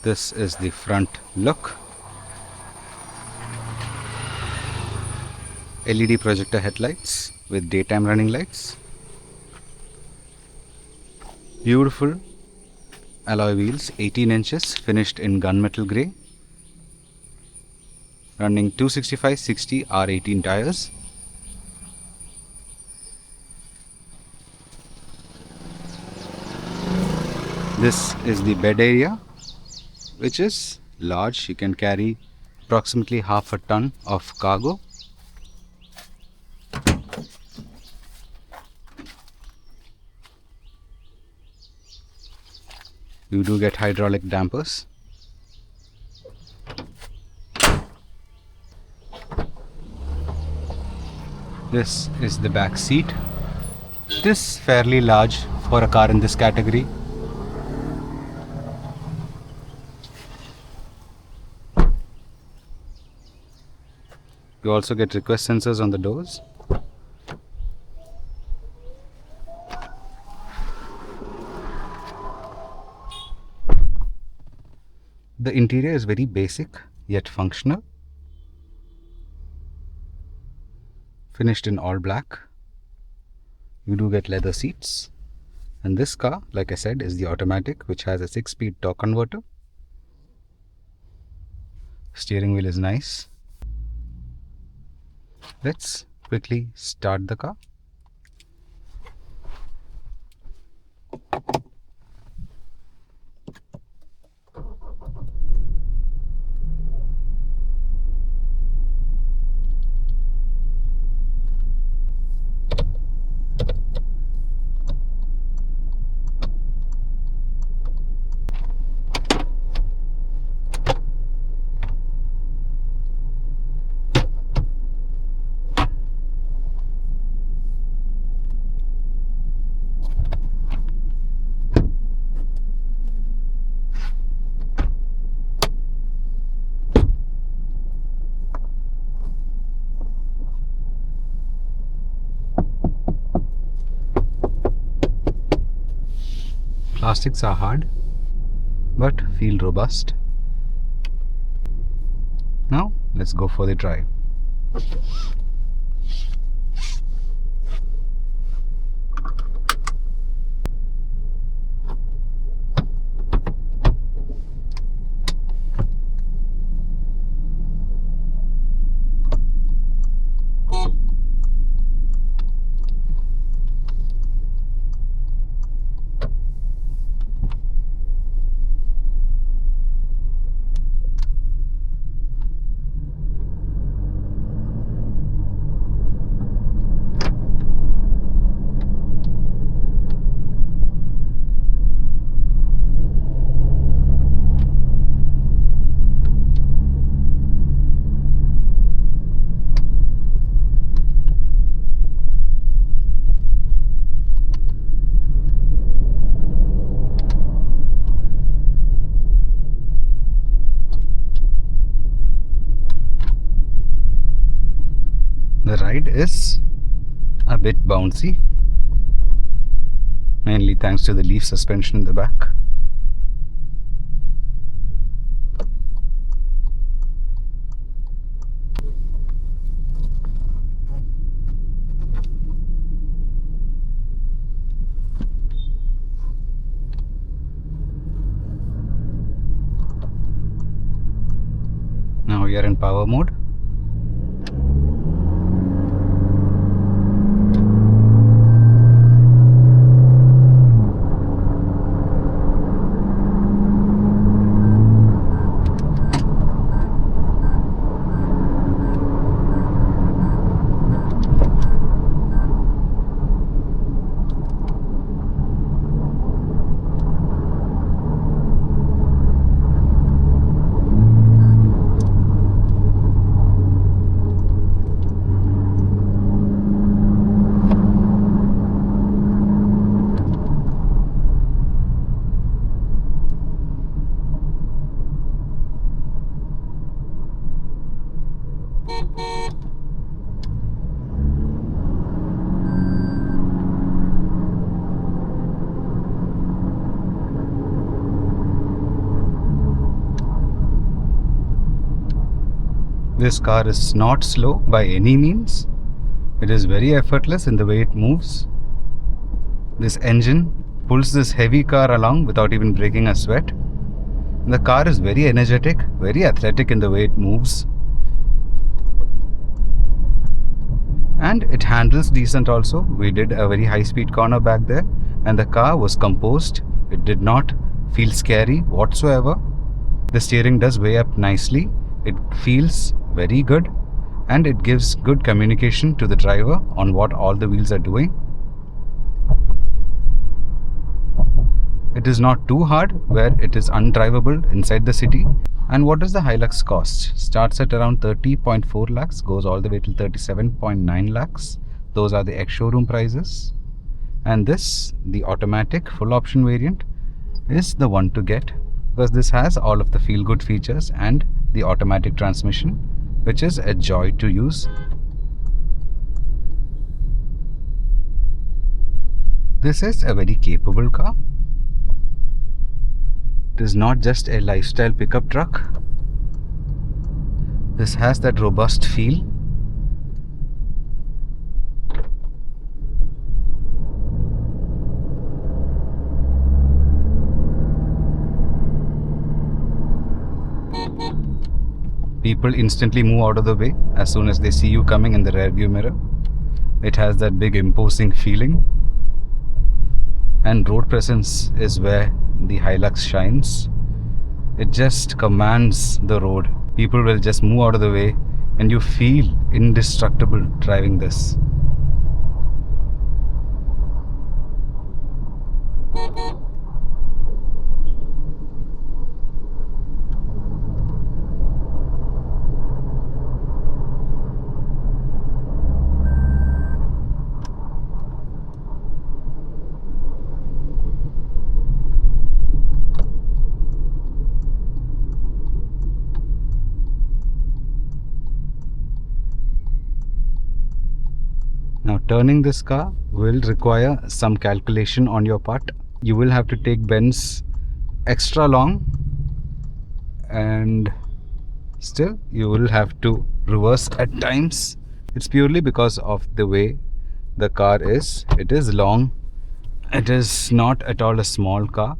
This is the front look. LED projector headlights with daytime running lights. Beautiful alloy wheels, 18 inches, finished in gunmetal grey. Running 265/60 R18 tires. This is the bed area, which is large. You can carry approximately half a ton of cargo. You do get hydraulic dampers. This is the back seat. It is fairly large for a car in this category. You also get request sensors on the doors. The interior is very basic yet functional. Finished in all black. You do get leather seats. And this car, like I said, is the automatic, which has a 6-speed torque converter. Steering wheel is nice. Let's quickly start the car. Plastics are hard but feel robust. Now let's go for the drive. The ride is a bit bouncy, mainly thanks to the leaf suspension in the back. Now we are in power mode. This car is not slow by any means. It is very effortless in the way it moves. This engine pulls this heavy car along without even breaking a sweat. And the car is very energetic, very athletic in the way it moves. And it handles decent also. We did a very high speed corner back there and the car was composed. It did not feel scary whatsoever. The steering does weigh up nicely. It feels very good and it gives good communication to the driver on what all the wheels are doing. It is not too hard where it is undrivable inside the city. And what does the Hilux cost? Starts at around 30.4 lakhs, goes all the way till 37.9 lakhs. Those are the ex-showroom prices. And this, the automatic full option variant, is the one to get because this has all of the feel-good features and the automatic transmission, which is a joy to use. This is a very capable car. It is not just a lifestyle pickup truck. This has that robust feel. People instantly move out of the way as soon as they see you coming in the rear view mirror. It has that big imposing feeling. And road presence is where the Hilux shines. It just commands the road. People will just move out of the way and you feel indestructible driving this. Now turning this car will require some calculation on your part. You will have to take bends extra long and still you will have to reverse at times. It's purely because of the way the car is. It is long. It is not at all a small car.